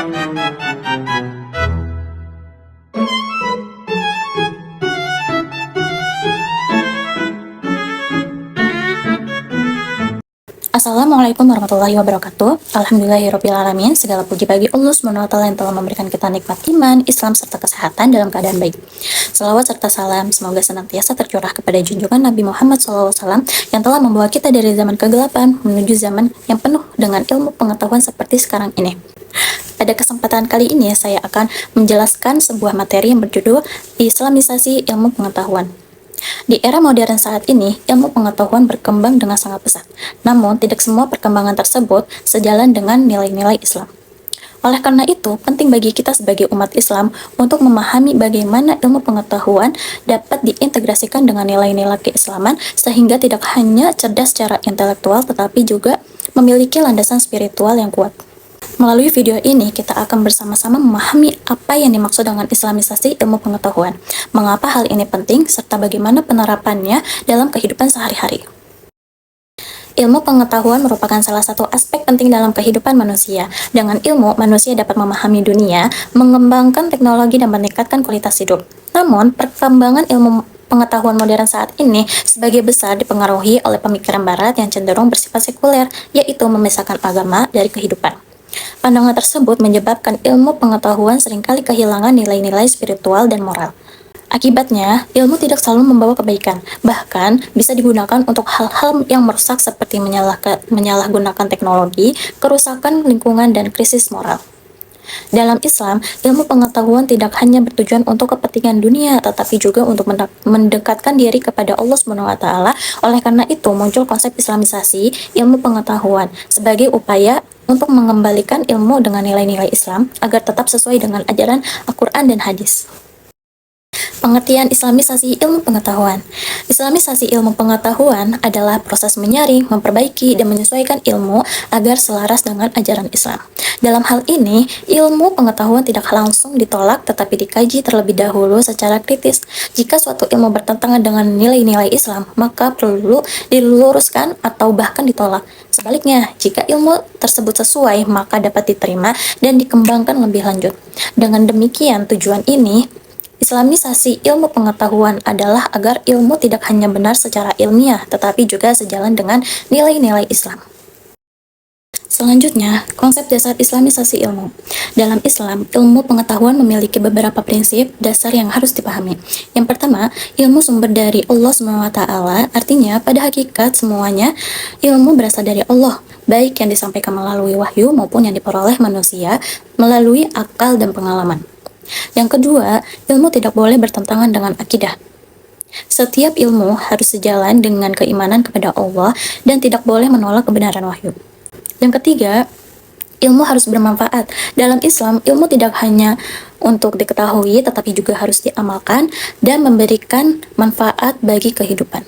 Assalamualaikum warahmatullahi wabarakatuh. Alhamdulillahirrabbilalamin. Segala puji bagi Allah SWT yang telah memberikan kita nikmat iman, Islam, serta kesehatan dalam keadaan baik. Salawat serta salam semoga senantiasa tercurah kepada junjungan Nabi Muhammad SAW yang telah membawa kita dari zaman kegelapan menuju zaman yang penuh dengan ilmu pengetahuan seperti sekarang ini. Pada kesempatan kali ini saya akan menjelaskan sebuah materi yang berjudul Islamisasi Ilmu Pengetahuan. Di era modern saat ini, ilmu pengetahuan berkembang dengan sangat pesat. Namun, tidak semua perkembangan tersebut sejalan dengan nilai-nilai Islam. Oleh karena itu, penting bagi kita sebagai umat Islam untuk memahami bagaimana ilmu pengetahuan dapat diintegrasikan dengan nilai-nilai keislaman sehingga tidak hanya cerdas secara intelektual tetapi juga memiliki landasan spiritual yang kuat. Melalui video ini, kita akan bersama-sama memahami apa yang dimaksud dengan Islamisasi ilmu pengetahuan, mengapa hal ini penting, serta bagaimana penerapannya dalam kehidupan sehari-hari. Ilmu pengetahuan merupakan salah satu aspek penting dalam kehidupan manusia. Dengan ilmu, manusia dapat memahami dunia, mengembangkan teknologi, dan meningkatkan kualitas hidup. Namun, perkembangan ilmu pengetahuan modern saat ini sebagai besar dipengaruhi oleh pemikiran barat yang cenderung bersifat sekuler, yaitu memisahkan agama dari kehidupan. Pandangan tersebut menyebabkan ilmu pengetahuan seringkali kehilangan nilai-nilai spiritual dan moral. Akibatnya, ilmu tidak selalu membawa kebaikan, bahkan bisa digunakan untuk hal-hal yang merusak seperti menyalahgunakan teknologi, kerusakan lingkungan, dan krisis moral. Dalam Islam, ilmu pengetahuan tidak hanya bertujuan untuk kepentingan dunia, tetapi juga untuk mendekatkan diri kepada Allah SWT. Oleh karena itu, muncul konsep Islamisasi ilmu pengetahuan sebagai upaya untuk mengembalikan ilmu dengan nilai-nilai Islam agar tetap sesuai dengan ajaran Al-Quran dan hadis. Pengertian Islamisasi ilmu pengetahuan. Islamisasi ilmu pengetahuan adalah proses menyaring, memperbaiki, dan menyesuaikan ilmu agar selaras dengan ajaran Islam. Dalam hal ini, ilmu pengetahuan tidak langsung ditolak tetapi dikaji terlebih dahulu secara kritis. Jika suatu ilmu bertentangan dengan nilai-nilai Islam, maka perlu diluruskan atau bahkan ditolak. Sebaliknya, jika ilmu tersebut sesuai, maka dapat diterima dan dikembangkan lebih lanjut. Dengan demikian, tujuan ini Islamisasi ilmu pengetahuan adalah agar ilmu tidak hanya benar secara ilmiah, tetapi juga sejalan dengan nilai-nilai Islam. Selanjutnya, konsep dasar Islamisasi ilmu. Dalam Islam, ilmu pengetahuan memiliki beberapa prinsip dasar yang harus dipahami. Yang pertama, ilmu sumber dari Allah SWT, artinya pada hakikat semuanya ilmu berasal dari Allah, baik yang disampaikan melalui wahyu maupun yang diperoleh manusia melalui akal dan pengalaman. Yang kedua, ilmu tidak boleh bertentangan dengan akidah. Setiap ilmu harus sejalan dengan keimanan kepada Allah dan tidak boleh menolak kebenaran wahyu. Yang ketiga, ilmu harus bermanfaat. Dalam Islam, ilmu tidak hanya untuk diketahui, tetapi juga harus diamalkan dan memberikan manfaat bagi kehidupan.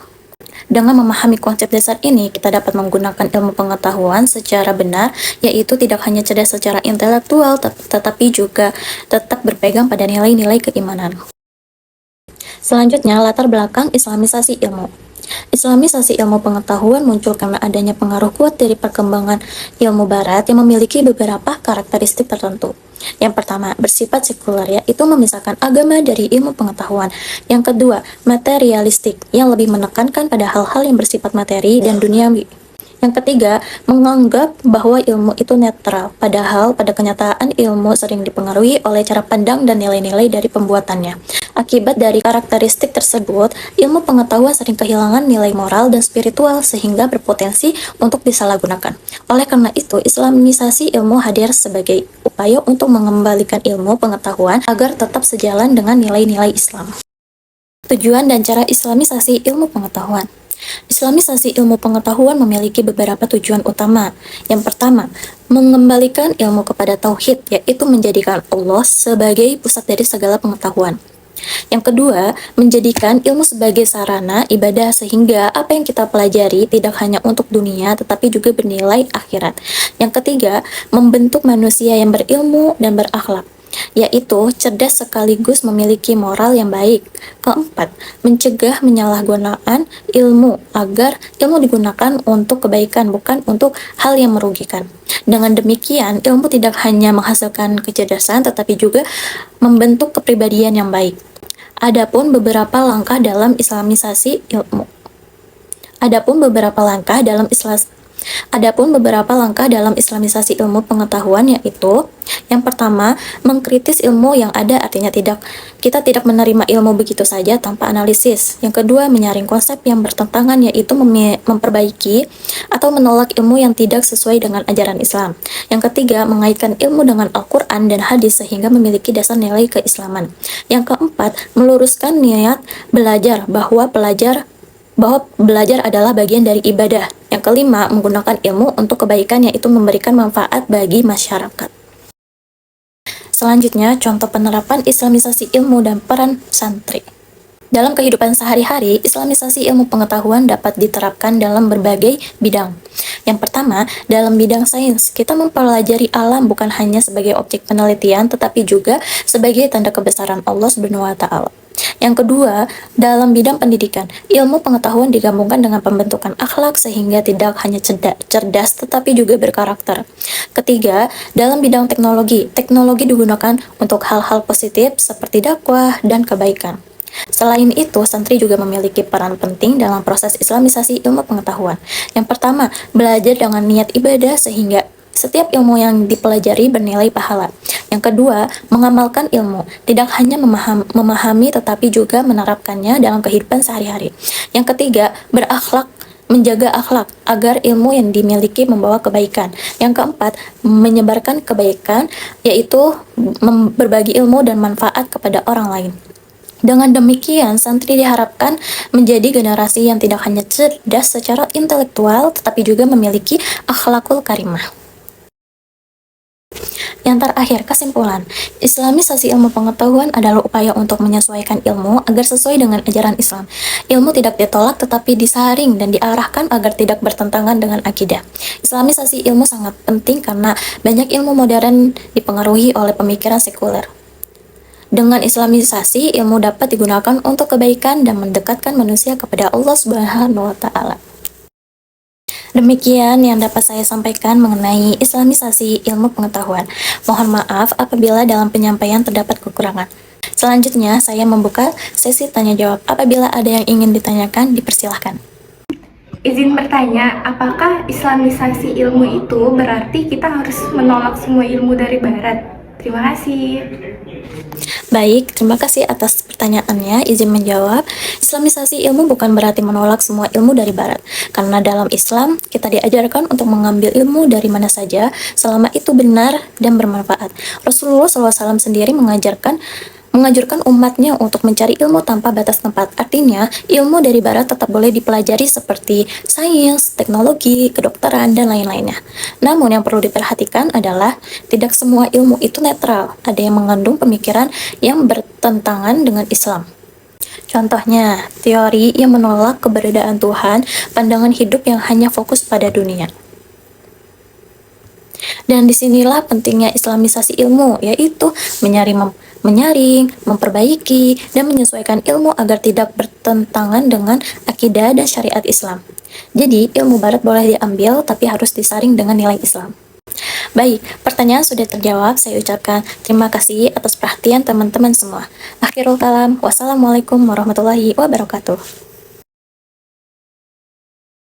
Dengan memahami konsep dasar ini, kita dapat menggunakan ilmu pengetahuan secara benar, yaitu tidak hanya cerdas secara intelektual, tetapi juga tetap berpegang pada nilai-nilai keimanan. Selanjutnya, latar belakang Islamisasi ilmu. Islamisasi ilmu pengetahuan muncul karena adanya pengaruh kuat dari perkembangan ilmu barat yang memiliki beberapa karakteristik tertentu. Yang pertama, bersifat sekuler, yaitu memisahkan agama dari ilmu pengetahuan. Yang kedua, materialistik, yang lebih menekankan pada hal-hal yang bersifat materi dan duniawi. Yang ketiga, menganggap bahwa ilmu itu netral, padahal pada kenyataan ilmu sering dipengaruhi oleh cara pandang dan nilai-nilai dari pembuatannya. Akibat dari karakteristik tersebut, ilmu pengetahuan sering kehilangan nilai moral dan spiritual sehingga berpotensi untuk disalahgunakan. Oleh karena itu, Islamisasi ilmu hadir sebagai upaya untuk mengembalikan ilmu pengetahuan agar tetap sejalan dengan nilai-nilai Islam. Tujuan dan cara Islamisasi ilmu pengetahuan. Islamisasi ilmu pengetahuan memiliki beberapa tujuan utama. Yang pertama, mengembalikan ilmu kepada tauhid, yaitu menjadikan Allah sebagai pusat dari segala pengetahuan. Yang kedua, menjadikan ilmu sebagai sarana ibadah sehingga apa yang kita pelajari tidak hanya untuk dunia tetapi juga bernilai akhirat. Yang ketiga, membentuk manusia yang berilmu dan berakhlak. yaitu cerdas sekaligus memiliki moral yang baik. Keempat, mencegah penyalahgunaan ilmu agar ilmu digunakan untuk kebaikan, bukan untuk hal yang merugikan. Dengan demikian, ilmu tidak hanya menghasilkan kecerdasan, tetapi juga membentuk kepribadian yang baik. Adapun beberapa langkah dalam islamisasi ilmu. Adapun beberapa langkah dalam islamisasi ilmu pengetahuan, yaitu yang pertama, mengkritis ilmu yang ada, artinya kita tidak menerima ilmu begitu saja tanpa analisis. Yang kedua, menyaring konsep yang bertentangan, yaitu memperbaiki atau menolak ilmu yang tidak sesuai dengan ajaran Islam. Yang ketiga, mengaitkan ilmu dengan Al-Quran dan hadis sehingga memiliki dasar nilai keislaman. Yang keempat, meluruskan niat belajar bahwa belajar adalah bagian dari ibadah. Yang kelima, menggunakan ilmu untuk kebaikan, yaitu memberikan manfaat bagi masyarakat. Selanjutnya, contoh penerapan islamisasi ilmu dan peran santri. Dalam kehidupan sehari-hari, islamisasi ilmu pengetahuan dapat diterapkan dalam berbagai bidang. Yang pertama, dalam bidang sains, kita mempelajari alam bukan hanya sebagai objek penelitian, tetapi juga sebagai tanda kebesaran Allah Subhanahu wa Ta'ala. Yang kedua, dalam bidang pendidikan, ilmu pengetahuan digabungkan dengan pembentukan akhlak sehingga tidak hanya cerdas tetapi juga berkarakter. Ketiga, dalam bidang teknologi digunakan untuk hal-hal positif seperti dakwah dan kebaikan. Selain itu, santri juga memiliki peran penting dalam proses islamisasi ilmu pengetahuan. Yang pertama, belajar dengan niat ibadah sehingga setiap ilmu yang dipelajari bernilai pahala. Yang kedua, mengamalkan ilmu, tidak hanya memahami tetapi juga menerapkannya dalam kehidupan sehari-hari. Yang ketiga, berakhlak, menjaga akhlak agar ilmu yang dimiliki membawa kebaikan. Yang keempat, menyebarkan kebaikan, yaitu berbagi ilmu dan manfaat kepada orang lain. Dengan demikian, santri diharapkan menjadi generasi yang tidak hanya cerdas secara intelektual, tetapi juga memiliki akhlakul karimah. Yang terakhir, kesimpulan. Islamisasi ilmu pengetahuan adalah upaya untuk menyesuaikan ilmu agar sesuai dengan ajaran Islam. Ilmu tidak ditolak tetapi disaring dan diarahkan agar tidak bertentangan dengan akidah. Islamisasi ilmu sangat penting karena banyak ilmu modern dipengaruhi oleh pemikiran sekuler. Dengan islamisasi, ilmu dapat digunakan untuk kebaikan dan mendekatkan manusia kepada Allah Subhanahu wa Ta'ala. Demikian yang dapat saya sampaikan mengenai islamisasi ilmu pengetahuan. Mohon maaf apabila dalam penyampaian terdapat kekurangan. Selanjutnya, saya membuka sesi tanya jawab. Apabila ada yang ingin ditanyakan, dipersilahkan. Izin bertanya, apakah islamisasi ilmu itu berarti kita harus menolak semua ilmu dari barat? Terima kasih. Baik, terima kasih atas pertanyaannya. Izin menjawab, islamisasi ilmu bukan berarti menolak semua ilmu dari barat. Karena dalam Islam, kita diajarkan untuk mengambil ilmu dari mana saja, selama itu benar dan bermanfaat. Rasulullah SAW sendiri mengajarkan umatnya untuk mencari ilmu tanpa batas tempat. Artinya, ilmu dari barat tetap boleh dipelajari seperti sains, teknologi, kedokteran, dan lain-lainnya. Namun yang perlu diperhatikan adalah tidak semua ilmu itu netral. Ada yang mengandung pemikiran yang bertentangan dengan Islam. Contohnya, teori yang menolak keberadaan Tuhan, pandangan hidup yang hanya fokus pada dunia. Dan disinilah pentingnya islamisasi ilmu, yaitu menyaring, memperbaiki, dan menyesuaikan ilmu agar tidak bertentangan dengan akidah dan syariat Islam. Jadi, ilmu barat boleh diambil, tapi harus disaring dengan nilai Islam. Baik, pertanyaan sudah terjawab. Saya ucapkan terima kasih atas perhatian teman-teman semua. Akhirul kalam, wassalamualaikum warahmatullahi wabarakatuh.